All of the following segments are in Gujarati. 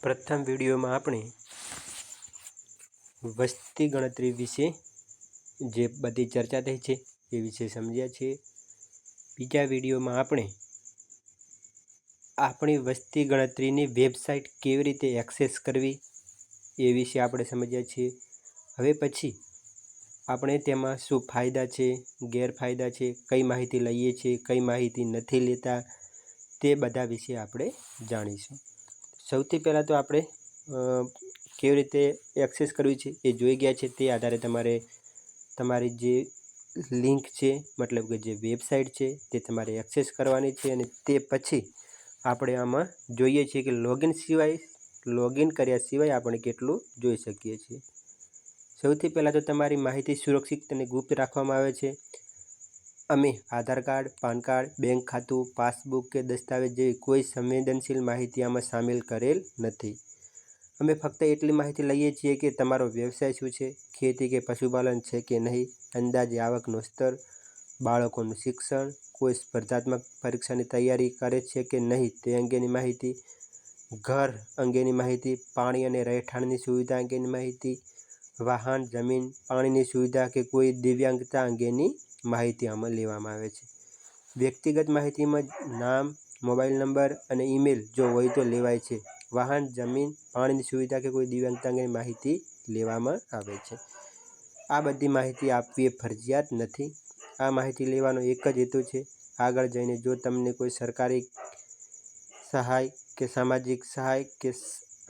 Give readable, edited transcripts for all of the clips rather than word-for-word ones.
પ્રથમ વિડીયોમાં આપણે વસ્તી ગણતરી વિશે જે બધી ચર્ચા થઈ છે એ વિશે સમજ્યા છીએ। બીજા વિડીયોમાં આપણે આપણી વસ્તી ગણતરીની વેબસાઇટ કેવી રીતે એક્સેસ કરવી એ વિશે આપણે સમજ્યા છીએ। હવે પછી આપણે તેમાં શું ફાયદા છે, ગેરફાયદા છે, કઈ માહિતી લઈએ છીએ, કઈ માહિતી નથી લેતા, તે બધા વિશે આપણે જાણીશું। સૌથી પહેલાં તો આપણે કેવી રીતે એક્સેસ કરવી છે એ જોઈ ગયા છે। તે આધારે તમારી જે લિંક છે, મતલબ કે જે વેબસાઇટ છે તે તમારે એક્સેસ કરવાની છે। અને તે પછી આપણે આમાં જોઈએ છીએ કે લોગિન કર્યા સિવાય આપણે કેટલું જોઈ શકીએ છીએ। સૌથી પહેલાં તો તમારી માહિતી સુરક્ષિત અને ગુપ્ત રાખવામાં આવે છે। અમે આધાર કાર્ડ, પાન કાર્ડ, બેંક ખાતું, પાસબુક કે દસ્તાવેજ જેવી કોઈ સંવેદનશીલ માહિતી આમાં સામેલ કરેલ નથી। અમે ફક્ત એટલી માહિતી લઈએ છીએ કે તમારો વ્યવસાય શું છે, ખેતી કે પશુપાલન છે કે નહીં, અંદાજે આવકનો સ્તર, બાળકોનું શિક્ષણ, કોઈ સ્પર્ધાત્મક પરીક્ષાની તૈયારી કરે છે કે નહીં તે અંગેની માહિતી, ઘર અંગેની માહિતી, પાણી અને રહેઠાણની સુવિધા અંગેની માહિતી, વાહન, જમીન, પાણીની સુવિધા કે કોઈ દિવ્યાંગતા અંગેની માહિતી આમાં લેવામાં આવે છે। વ્યક્તિગત માહિતીમાં નામ, મોબાઈલ નંબર અને ઈમેલ જો હોય તો લેવાય છે। વાહન, જમીન, પાણીની સુવિધા કે કોઈ દિવ્યાંગતા અંગેની માહિતી લેવામાં આવે છે। આ બધી માહિતી આપવી એ ફરજિયાત નથી। આ માહિતી લેવાનો એક જ હેતુ છે, આગળ જઈને જો તમને કોઈ સરકારી સહાય કે સામાજિક સહાય કે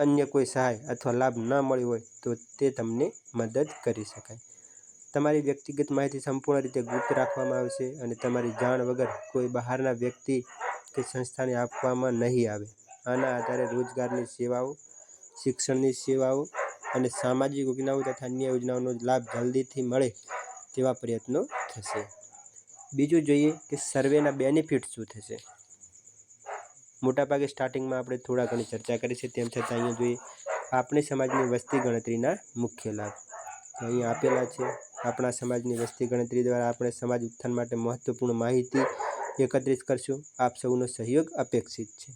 અન્ય કોઈ સહાય અથવા લાભ ન મળ્યો હોય તો તે તમને મદદ કરી શકાય। તમારી વ્યક્તિગત માહિતી સંપૂર્ણ રીતે ગુપ્ત રાખવામાં આવશે અને તમારી જાણ વગર કોઈ બહારના વ્યક્તિ કે સંસ્થાને આપવામાં નહીં આવે। આના આધારે રોજગારની સેવાઓ, શિક્ષણની સેવાઓ અને સામાજિક યોજનાઓ તથા અન્ય યોજનાઓનો લાભ જલ્દીથી મળે તેવા પ્રયત્નો થશે। બીજું જોઈએ કે સર્વેના બેનિફિટ શું થશે। મોટાભાગે સ્ટાર્ટિંગમાં આપણે થોડા ઘણી ચર્ચા કરી છે, તેમ છતાં અહીંયા જોઈએ આપણી સમાજની વસ્તી ગણતરીના મુખ્ય લાભ તો અહીં આપેલા છે। આપણા સમાજની વસ્તી ગણતરી દ્વારા આપણે સમાજ ઉત્થાન માટે મહત્વપૂર્ણ માહિતી એકત્રિત કરશું। આપ સૌનો સહયોગ અપેક્ષિત છે।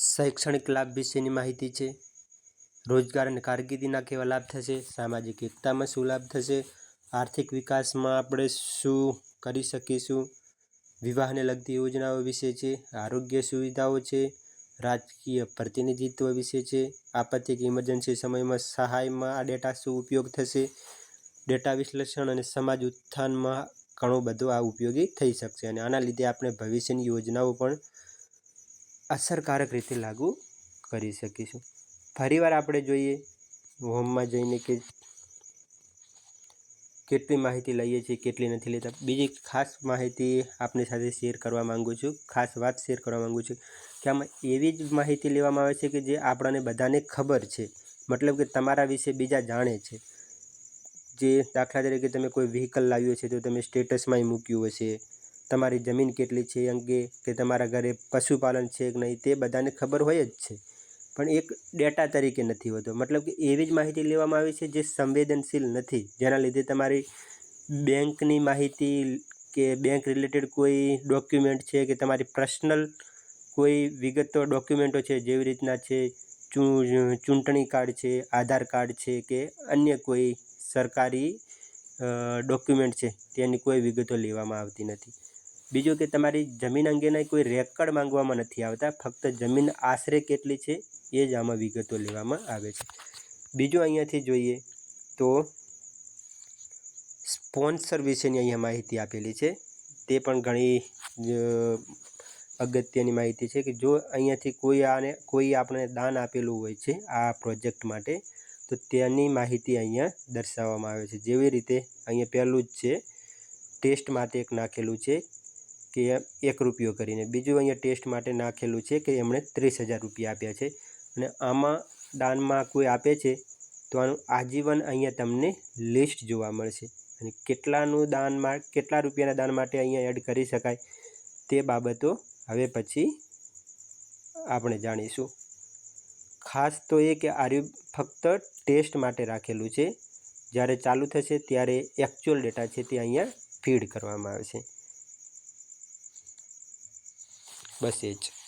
શૈક્ષણિક લાભ વિશેની માહિતી છે, રોજગાર અને કારકિર્દીના કેવા લાભ થશે, સામાજિક એકતામાં શું લાભ થશે, આર્થિક વિકાસમાં આપણે શું કરી શકીશું, વિવાહને લગતી યોજનાઓ વિશે છે, આરોગ્ય સુવિધાઓ છે, રાજકીય પ્રતિનિધિત્વ વિશે છે, આપત્તિ કે ઇમરજન્સી સમયમાં સહાયમાં આ ડેટા શું ઉપયોગ થશે, ડેટા વિશ્લેષણ અને સમાજ ઉત્થાનમાં ઘણો બધો આ ઉપયોગી થઈ શકશે અને આના લીધે આપણે ભવિષ્યની યોજનાઓ પણ અસરકારક રીતે લાગુ કરી શકીશું। ફરીવાર આપણે જોઈએ હોમમાં જઈને કે કેટલી માહિતી લઈએ છીએ, કેટલી નથી લેતા। બીજી ખાસ માહિતી આપની સાથે શેર કરવા માગું છું, ખાસ વાત શેર કરવા માગું છું કે આમાં એવી જ માહિતી લેવામાં આવે છે કે જે આપણને બધાને ખબર છે, મતલબ કે તમારા વિશે બીજા જાણે છે। જે દાખલા તરીકે તમે કોઈ વ્હીકલ લાવ્યો છે તો તમે સ્ટેટસમાંય મૂક્યું હશે, તમારી જમીન કેટલી છે એ અંગે, કે તમારા ઘરે પશુપાલન છે કે નહીં તે બધાને ખબર હોય જ છે, પણ એક ડેટા તરીકે નથી હોતો। મતલબ કે એવી જ માહિતી લેવામાં આવી છે જે સંવેદનશીલ નથી, જેના લીધે તમારી બેંકની માહિતી કે બેંક રિલેટેડ કોઈ ડોક્યુમેન્ટ છે કે તમારી પર્સનલ કોઈ વિગતો ડોક્યુમેન્ટો છે, જેવી રીતના છે ચૂંટણી કાર્ડ છે, આધાર કાર્ડ છે કે અન્ય કોઈ સરકારી ડોક્યુમેન્ટ છે તેની કોઈ વિગતો લેવામાં આવતી નથી। બીજું કે તમારી જમીન અંગેના કોઈ રેકર્ડ માંગવામાં નથી આવતા, ફક્ત જમીન આશરે કેટલી છે એ જ આમાં વિગતો લેવામાં આવે છે। બીજું અહીંયાથી જોઈએ તો સ્પોન્સર વિશેની અહીંયા માહિતી આપેલી છે, તે પણ ઘણી અગત્યની માહિતી છે કે જો અહીંયાથી કોઈ આપણે દાન આપેલું હોય છે આ પ્રોજેક્ટ માટે તો તેની માહિતી અહીંયા દર્શાવવામાં આવે છે। જેવી રીતે અહીંયા પહેલું જ છે, ટેસ્ટ માટે એક નાખેલું છે કે 1 રૂપિયો કરીને, બીજું અહીંયા ટેસ્ટ માટે નાખેલું છે કે એમણે 30,000 રૂપિયા આપ્યા છે અને આમાં દાનમાં કોઈ આપે છે તો આનું આજીવન અહીંયા તમને લિસ્ટ જોવા મળશે અને કેટલા રૂપિયાના દાન માટે અહીંયા એડ કરી શકાય તે બાબતો હવે પછી આપણે જાણીશું। ખાસ તો એ કે આ ફક્ત ટેસ્ટ માટે રાખેલું છે, જ્યારે ચાલુ થશે ત્યારે એકચ્યુઅલ ડેટા છે તે અહીંયા ફીડ કરવામાં આવશે। બસ એ જ.